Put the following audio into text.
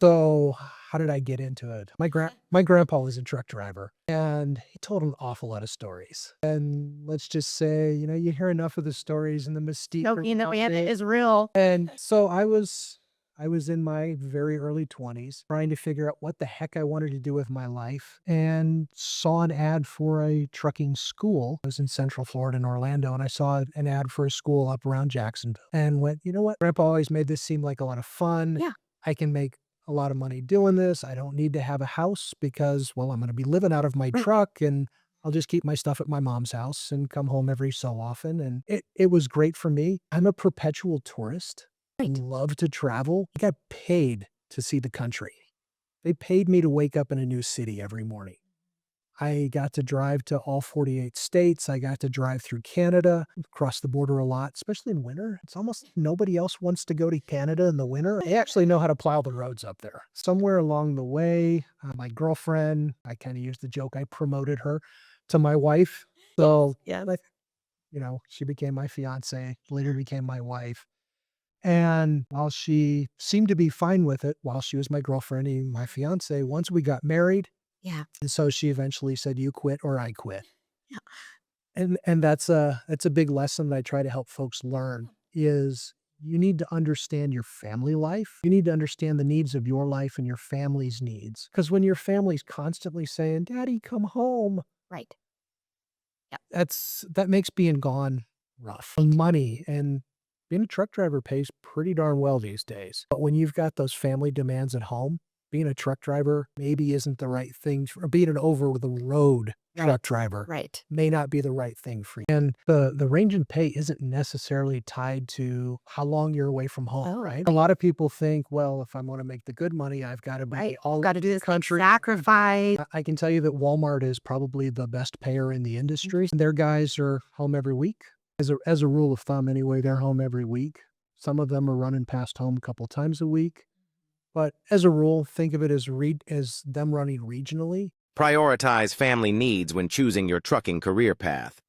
So how did I get into it? My grandpa was a truck driver and he told an awful lot of stories. And let's just say, you hear enough of the stories and the mystique No, and it is real. and so I was in my very early 20s trying to figure out what the heck I wanted to do with my life and saw an ad for a trucking school. I was in Central Florida in Orlando and I saw an ad for a school up around Jacksonville and went, you know what? Grandpa always made this seem like a lot of fun. Yeah. I can make a lot of money doing this. I don't need to have a house because, well, I'm going to be living out of my Right. truck and I'll just keep my stuff at my mom's house and come home every so often. And it was great for me. I'm a perpetual tourist. Right. Love to travel. I got paid to see the country. They paid me to wake up in a new city every morning. I got to drive to all 48 states. I got to drive through Canada, cross the border a lot, especially in winter. It's almost nobody else wants to go to Canada in the winter. They actually know how to plow the roads up there. Somewhere along the way, my girlfriend, I kind of used the joke, I promoted her to my wife. So, Yes. she became my fiance, later became my wife. And while she seemed to be fine with it, while she was my girlfriend and my fiance, once we got married, Yeah. and so she eventually said, "You quit or I quit." Yeah. And that's a big lesson that I try to help folks learn is you need to understand your family life. You need to understand the needs of your life and your family's needs. Because when your family's constantly saying, "Daddy, come home," Right. Yeah. that makes being gone rough. Money and being a truck driver pays pretty darn well these days. But when you've got those family demands at home, being a truck driver maybe isn't the right thing or being an over the road Right. truck driver Right. may not be the right thing for you. And the range in pay isn't necessarily tied to how long you're away from home, Oh, right? A lot of people think, well, if I want to make the good money, I've got to be right. all Got to over do the this country. sacrifice. I can tell you that Walmart is probably the best payer in the industry. Their guys are home every week. As a rule of thumb anyway, they're home every week. Some of them are running past home a couple times a week. But as a rule, think of it as them running regionally. Prioritize family needs when choosing your trucking career path.